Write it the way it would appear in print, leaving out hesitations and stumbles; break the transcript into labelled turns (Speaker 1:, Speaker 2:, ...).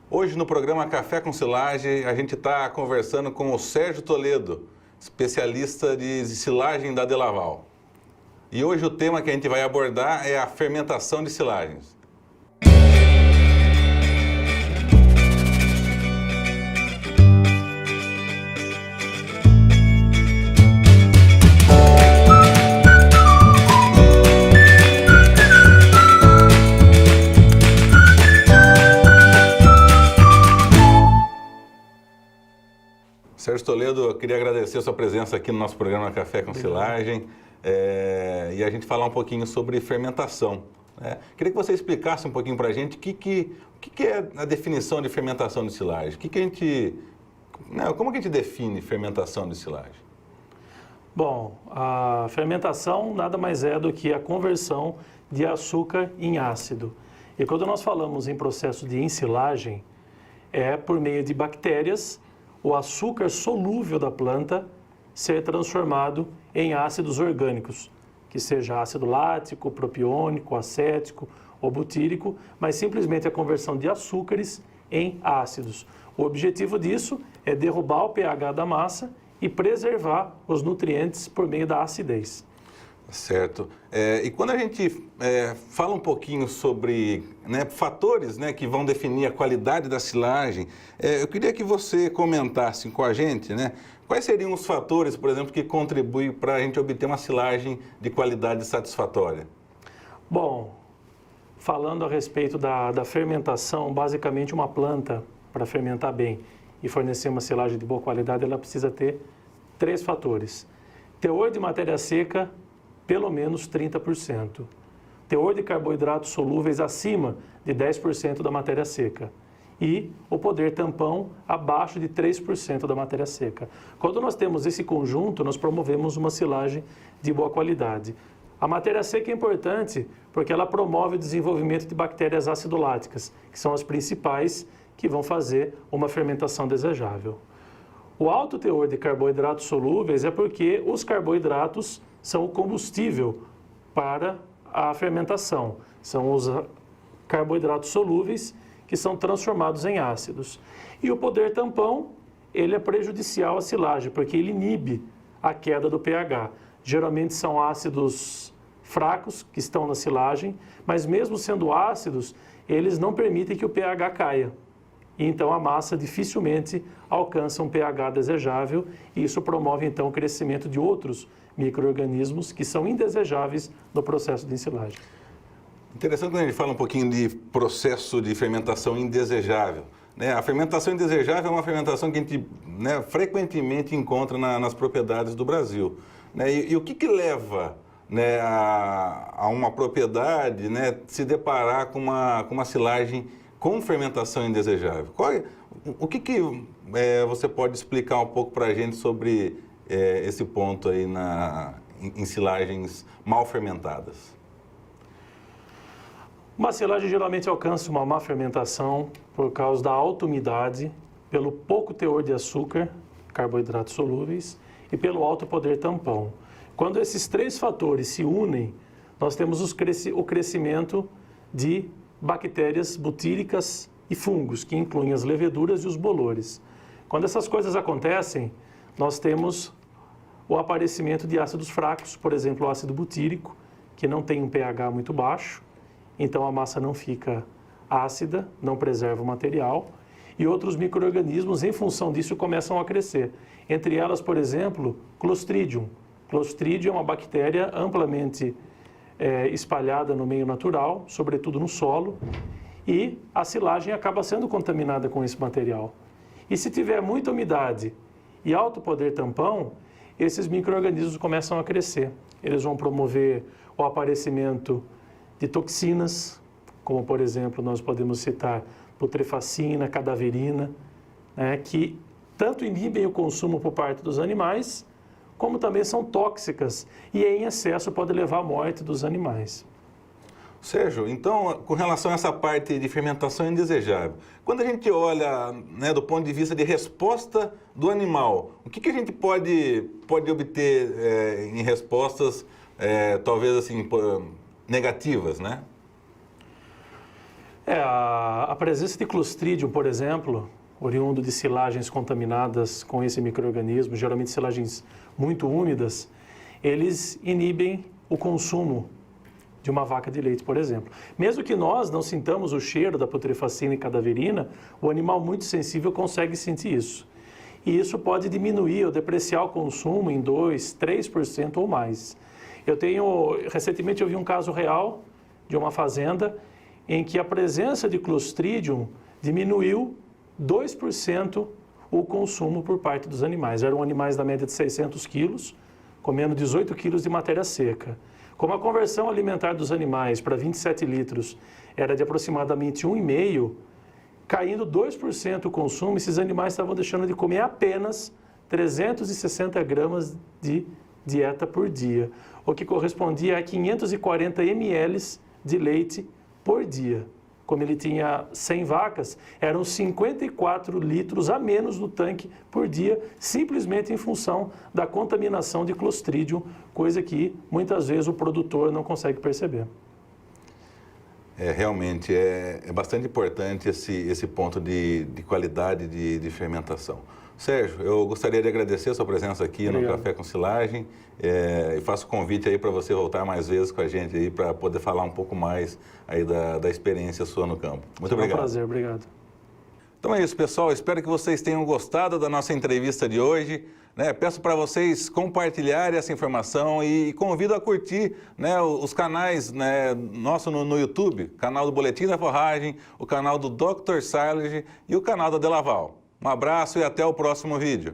Speaker 1: Hoje no programa Café com Silagem a gente está conversando com o Sérgio Toledo, especialista de silagem da Delaval. E hoje o tema que a gente vai abordar é a fermentação de silagens. Sérgio Toledo, eu queria agradecer a sua presença aqui no nosso programa Café com Silagem e a gente falar um pouquinho sobre fermentação. Queria que você explicasse um pouquinho para a gente o que é a definição de fermentação de silagem. Como que a gente define fermentação de silagem?
Speaker 2: Bom, a fermentação nada mais é do que a conversão de açúcar em ácido. E quando nós falamos em processo de ensilagem, é por meio de bactérias o açúcar solúvel da planta ser transformado em ácidos orgânicos, que seja ácido lático, propiônico, acético ou butírico, mas simplesmente a conversão de açúcares em ácidos. O objetivo disso é derrubar o pH da massa e preservar os nutrientes por meio da acidez.
Speaker 1: Certo. E quando a gente fala um pouquinho sobre fatores que vão definir a qualidade da silagem, eu queria que você comentasse com a gente quais seriam os fatores, por exemplo, que contribuem para a gente obter uma silagem de qualidade satisfatória.
Speaker 2: Bom, falando a respeito da fermentação, basicamente uma planta, para fermentar bem e fornecer uma silagem de boa qualidade, ela precisa ter 3 fatores. Teor de matéria seca, pelo menos 30%. Teor de carboidratos solúveis acima de 10% da matéria seca. E o poder tampão abaixo de 3% da matéria seca. Quando nós temos esse conjunto, nós promovemos uma silagem de boa qualidade. A matéria seca é importante porque ela promove o desenvolvimento de bactérias acidoláticas, que são as principais que vão fazer uma fermentação desejável. O alto teor de carboidratos solúveis é porque os carboidratos são o combustível para a fermentação. São os carboidratos solúveis que são transformados em ácidos. E o poder tampão, ele é prejudicial à silagem, porque ele inibe a queda do pH. Geralmente são ácidos fracos que estão na silagem, mas mesmo sendo ácidos, eles não permitem que o pH caia. Então a massa dificilmente alcança um pH desejável e isso promove então o crescimento de outros micro-organismos que são indesejáveis no processo de ensilagem.
Speaker 1: Interessante quando a gente fala um pouquinho de processo de fermentação indesejável. A fermentação indesejável é uma fermentação que a gente frequentemente encontra nas propriedades do Brasil. E o que leva a uma propriedade se deparar com uma silagem com fermentação indesejável? O que você pode explicar um pouco para a gente sobre esse ponto aí em silagens mal fermentadas?
Speaker 2: Uma silagem geralmente alcança uma má fermentação por causa da alta umidade, pelo pouco teor de açúcar, carboidratos solúveis, e pelo alto poder tampão. Quando esses 3 fatores se unem, nós temos o crescimento de bactérias butíricas e fungos, que incluem as leveduras e os bolores. Quando essas coisas acontecem, nós temos o aparecimento de ácidos fracos, por exemplo, o ácido butírico, que não tem um pH muito baixo, então a massa não fica ácida, não preserva o material, e outros micro-organismos, em função disso, começam a crescer. Entre elas, por exemplo, Clostridium. Clostridium é uma bactéria amplamente espalhada no meio natural, sobretudo no solo, e a silagem acaba sendo contaminada com esse material. E se tiver muita umidade e alto poder tampão, esses micro-organismos começam a crescer. Eles vão promover o aparecimento de toxinas, como por exemplo nós podemos citar putrefacina, cadaverina, que tanto inibem o consumo por parte dos animais, como também são tóxicas e em excesso pode levar à morte dos animais.
Speaker 1: Sérgio, então, com relação a essa parte de fermentação indesejável, quando a gente olha do ponto de vista de resposta do animal, o que a gente pode obter em respostas, talvez assim, negativas,
Speaker 2: A presença de Clostridium, por exemplo, oriundo de silagens contaminadas com esse micro-organismo, geralmente silagens muito úmidas, eles inibem o consumo de uma vaca de leite, por exemplo. Mesmo que nós não sintamos o cheiro da putrefacina e cadaverina, o animal muito sensível consegue sentir isso. E isso pode diminuir ou depreciar o consumo em 2%, 3% ou mais. Recentemente eu vi um caso real de uma fazenda em que a presença de Clostridium diminuiu 2% o consumo por parte dos animais. Eram animais da média de 600 quilos, comendo 18 quilos de matéria seca. Como a conversão alimentar dos animais para 27 litros era de aproximadamente 1,5, caindo 2% o consumo, esses animais estavam deixando de comer apenas 360 gramas de dieta por dia, o que correspondia a 540 ml de leite por dia. Como ele tinha 100 vacas, eram 54 litros a menos no tanque por dia, simplesmente em função da contaminação de Clostridium, coisa que muitas vezes o produtor não consegue perceber.
Speaker 1: Realmente é bastante importante esse ponto de qualidade de fermentação. Sérgio, eu gostaria de agradecer a sua presença aqui no Café com Silagem e faço convite aí para você voltar mais vezes com a gente aí para poder falar um pouco mais aí da experiência sua no campo. Muito obrigado.
Speaker 2: É um prazer, obrigado.
Speaker 1: Então é isso, pessoal. Espero que vocês tenham gostado da nossa entrevista de hoje. Peço para vocês compartilharem essa informação e convido a curtir os canais nosso no YouTube, canal do Boletim da Forragem, o canal do Dr. Silage e o canal da Delaval. Um abraço e até o próximo vídeo.